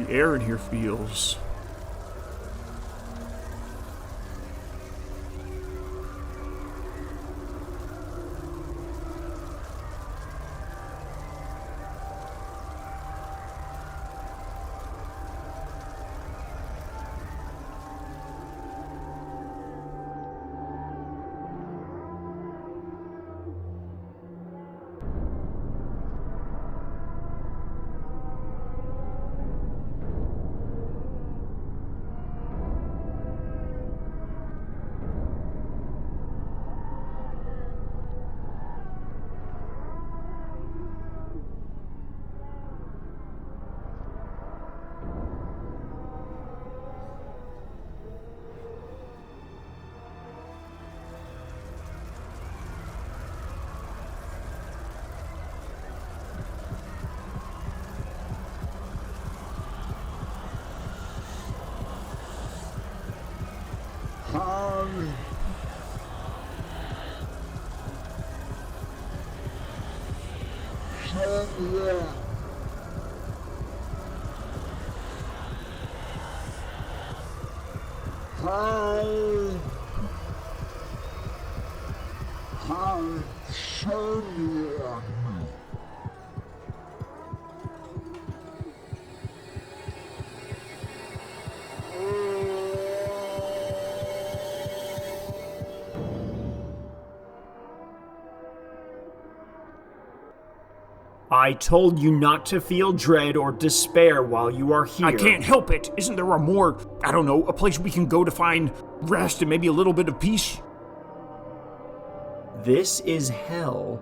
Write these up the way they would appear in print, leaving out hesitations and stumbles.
The air in here feels... I told you not to feel dread or despair while you are here. I can't help it. Isn't there a more, a place we can go to find rest and maybe a little bit of peace? This is hell.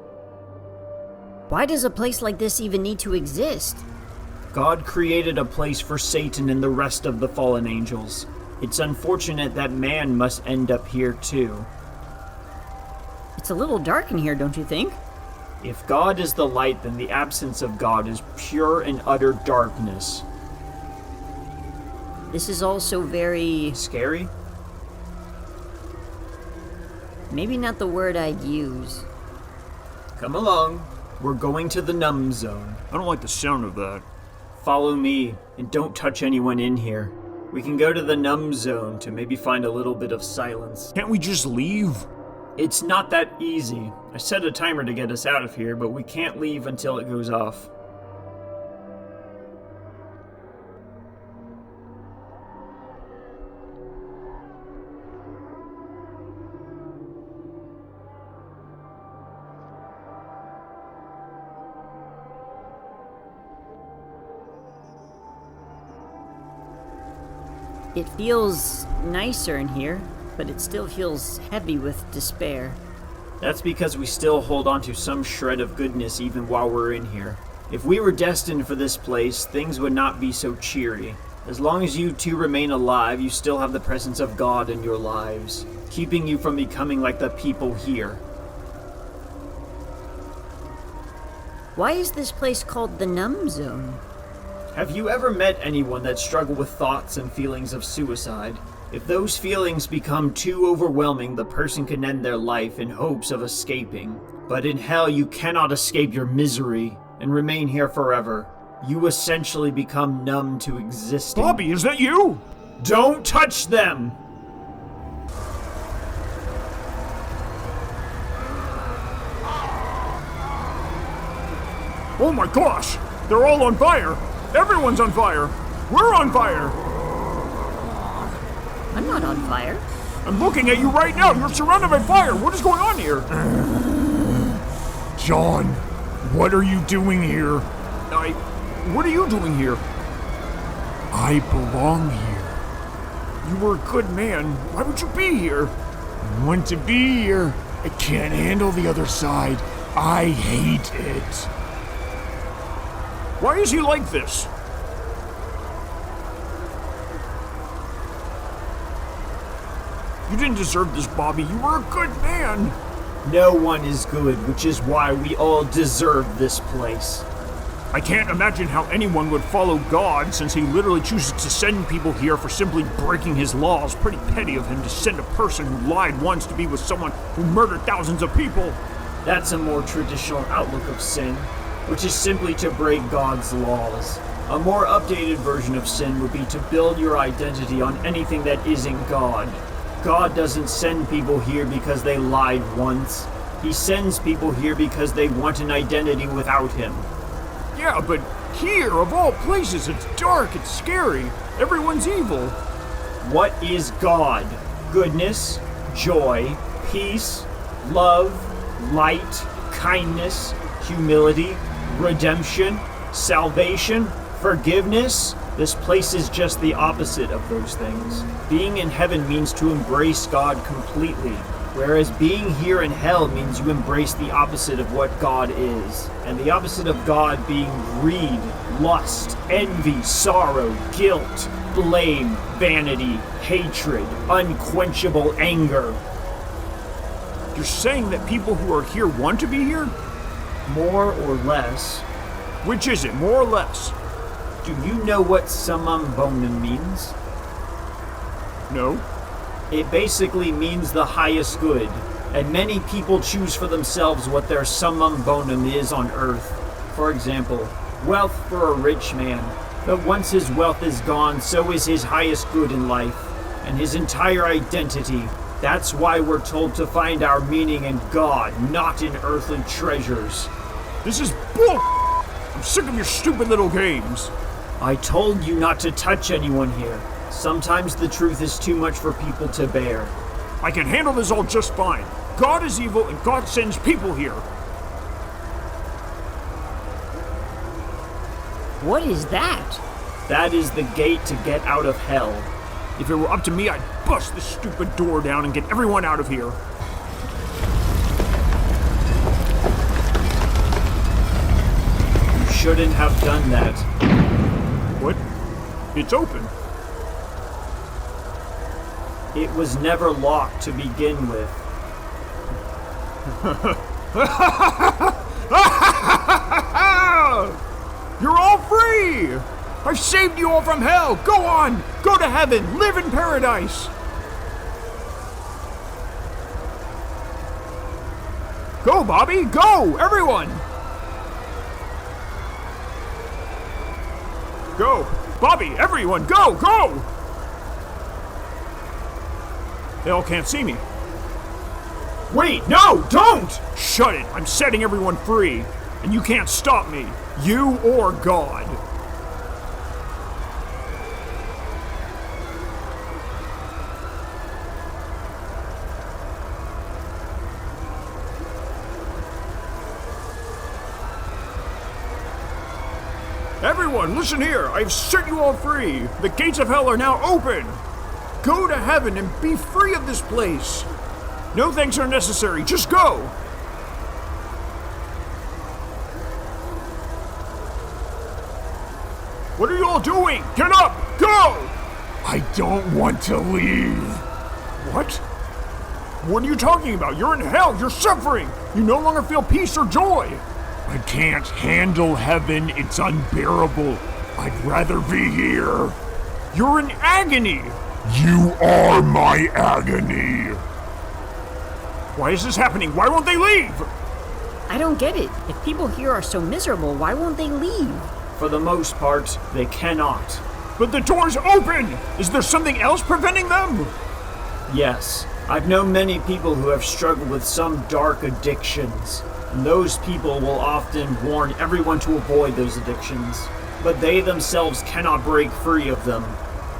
Why does a place like this even need to exist? God created a place for Satan and the rest of the fallen angels. It's unfortunate that man must end up here too. It's a little dark in here, don't you think? If God is the light, then the absence of God is pure and utter darkness. This is also very... Scary? Maybe not the word I'd use. Come along. We're going to the numb zone. I don't like the sound of that. Follow me, and don't touch anyone in here. We can go to the numb zone to maybe find a little bit of silence. Can't we just leave? It's not that easy. I set a timer to get us out of here, but we can't leave until it goes off. It feels nicer in here, but it still feels heavy with despair. That's because we still hold on to some shred of goodness even while we're in here. If we were destined for this place, things would not be so cheery. As long as you two remain alive, you still have the presence of God in your lives, keeping you from becoming like the people here. Why is this place called the Numb Zone? Have you ever met anyone that struggled with thoughts and feelings of suicide? If those feelings become too overwhelming, the person can end their life in hopes of escaping. But in hell, you cannot escape your misery and remain here forever. You essentially become numb to existing. Bobby, is that you? Don't touch them! Oh my gosh! They're all on fire! Everyone's on fire! We're on fire! I'm not on fire. I'm looking at you right now! You're surrounded by fire! What is going on here? John, what are you doing here? What are you doing here? I belong here. You were a good man. Why would you be here? I want to be here. I can't handle the other side. I hate it. Why is he like this? You didn't deserve this, Bobby. You were a good man. No one is good, which is why we all deserve this place. I can't imagine how anyone would follow God, since he literally chooses to send people here for simply breaking his laws. Pretty petty of him to send a person who lied once to be with someone who murdered thousands of people. That's a more traditional outlook of sin, which is simply to break God's laws. A more updated version of sin would be to build your identity on anything that isn't God. God doesn't send people here because they lied once. He sends people here because they want an identity without him. Yeah, but here, of all places, it's dark, it's scary. Everyone's evil. What is God? Goodness, joy, peace, love, light, kindness, humility, redemption, salvation, forgiveness? This place is just the opposite of those things. Being in heaven means to embrace God completely, whereas being here in hell means you embrace the opposite of what God is. And the opposite of God being greed, lust, envy, sorrow, guilt, blame, vanity, hatred, unquenchable anger. You're saying that people who are here want to be here? More or less. Which is it, more or less? Do you know what summum bonum means? No. It basically means the highest good, and many people choose for themselves what their summum bonum is on earth. For example, wealth for a rich man, but once his wealth is gone, so is his highest good in life, and his entire identity. That's why we're told to find our meaning in God, not in earthly treasures. This is bull. I'm sick of your stupid little games. I told you not to touch anyone here. Sometimes the truth is too much for people to bear. I can handle this all just fine. God is evil and God sends people here. What is that? That is the gate to get out of hell. If it were up to me, I'd bust this stupid door down and get everyone out of here. You shouldn't have done that. What? It's open. It was never locked to begin with. You're all free! I've saved you all from hell! Go on! Go to heaven! Live in paradise! Go, Bobby! Go! Everyone! Go! Bobby! Everyone! Go! Go! They all can't see me. Wait! No! Don't! Shut it! I'm setting everyone free! And you can't stop me! You or God! Everyone, listen here! I've set you all free! The gates of hell are now open! Go to heaven and be free of this place! No thanks are necessary, just go! What are you all doing? Get up! Go! I don't want to leave. What? What are you talking about? You're in hell! You're suffering! You no longer feel peace or joy! I can't handle heaven. It's unbearable. I'd rather be here. You're in agony. You are my agony. Why is this happening? Why won't they leave? I don't get it. If people here are so miserable, why won't they leave? For the most part, they cannot. But the door's open! Is there something else preventing them? Yes, I've known many people who have struggled with some dark addictions. And those people will often warn everyone to avoid those addictions, but they themselves cannot break free of them.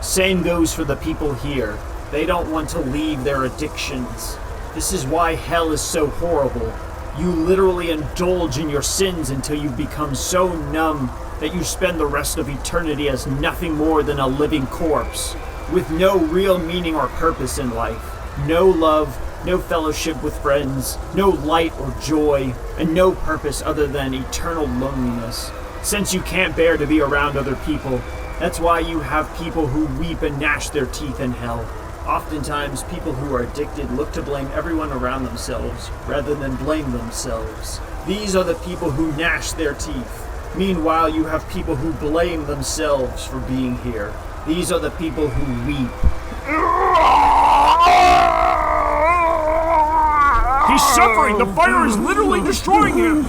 Same goes for the people here. They don't want to leave their addictions. This is why hell is so horrible. You literally indulge in your sins until you become so numb that you spend the rest of eternity as nothing more than a living corpse, with no real meaning or purpose in life. No love, no fellowship with friends, no light or joy, and no purpose other than eternal loneliness. Since you can't bear to be around other people, that's why you have people who weep and gnash their teeth in hell. Oftentimes, people who are addicted look to blame everyone around themselves, rather than blame themselves. These are the people who gnash their teeth. Meanwhile, you have people who blame themselves for being here. These are the people who weep. He's suffering! The fire is literally destroying him!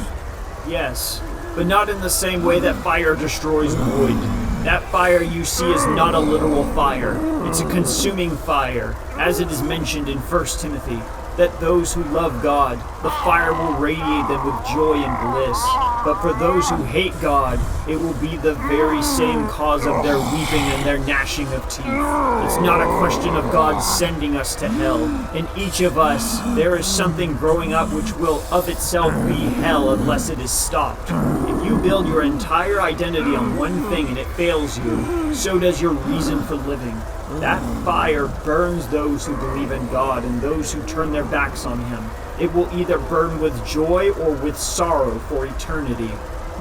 Yes, but not in the same way that fire destroys wood. That fire you see is not a literal fire. It's a consuming fire, as it is mentioned in 1 Timothy, that those who love God, the fire will radiate them with joy and bliss. But for those who hate God, it will be the very same cause of their weeping and their gnashing of teeth. It's not a question of God sending us to hell. In each of us, there is something growing up which will of itself be hell unless it is stopped. If you build your entire identity on one thing and it fails you, so does your reason for living. That fire burns those who believe in God and those who turn their backs on Him. It will either burn with joy or with sorrow for eternity.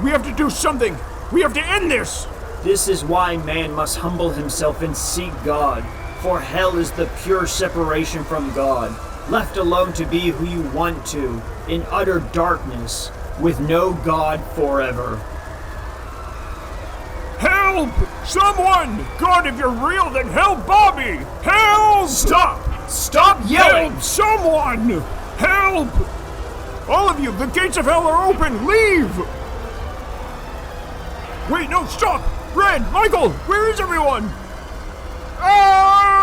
We have to do something! We have to end this! This is why man must humble himself and seek God, for hell is the pure separation from God, left alone to be who you want to, in utter darkness, with no God forever. Help! Someone! God, if you're real, then help Bobby! Help! Stop! Stop yelling! Help! Someone! Help! All of you, the gates of hell are open! Leave! Wait, no, stop! Red, Michael, where is everyone? Ah!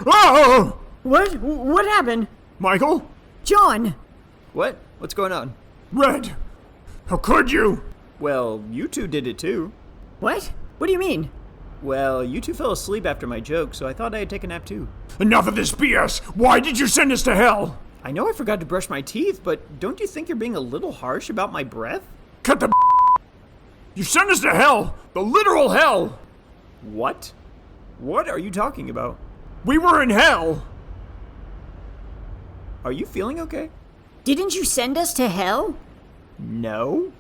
Ah! What happened? Michael? John! What? What's going on? Red! How could you? Well, you two did it too. What? What do you mean? Well, you two fell asleep after my joke, so I thought I'd take a nap too. Enough of this BS! Why did you send us to hell? I know I forgot to brush my teeth, but don't you think you're being a little harsh about my breath? Cut the You sent us to hell! The literal hell! What? What are you talking about? We were in hell! Are you feeling okay? Didn't you send us to hell? No.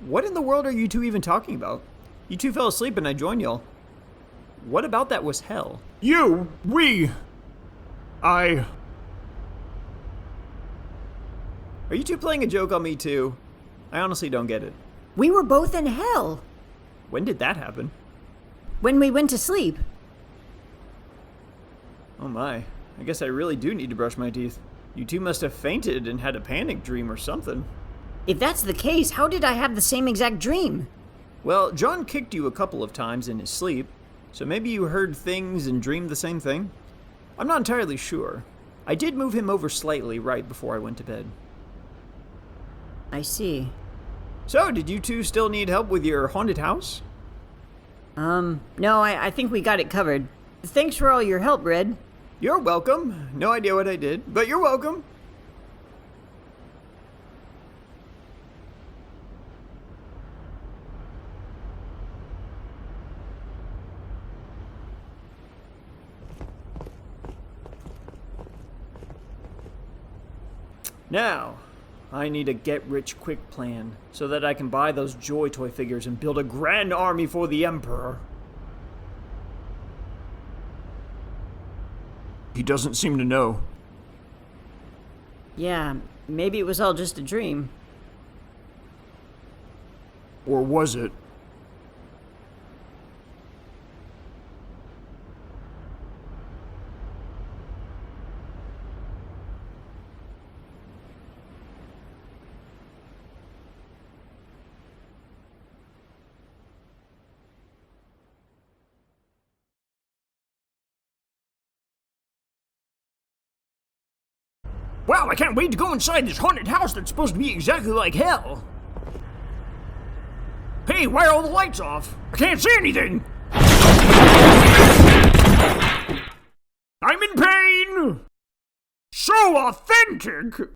What in the world are you two even talking about? You two fell asleep and I joined y'all. What about that was hell? I... Are you two playing a joke on me too? I honestly don't get it. We were both in hell. When did that happen? When we went to sleep. Oh my, I guess I really do need to brush my teeth. You two must have fainted and had a panic dream or something. If that's the case, how did I have the same exact dream? Well, John kicked you a couple of times in his sleep, so maybe you heard things and dreamed the same thing? I'm not entirely sure. I did move him over slightly right before I went to bed. I see. So, did you two still need help with your haunted house? No, I think we got it covered. Thanks for all your help, Red. You're welcome. No idea what I did, but you're welcome. Now, I need a get-rich-quick plan so that I can buy those Joy Toy figures and build a grand army for the Emperor. He doesn't seem to know. Yeah, maybe it was all just a dream. Or was it? Wow, I can't wait to go inside this haunted house that's supposed to be exactly like hell. Hey, why are all the lights off? I can't see anything. I'm in pain. So authentic.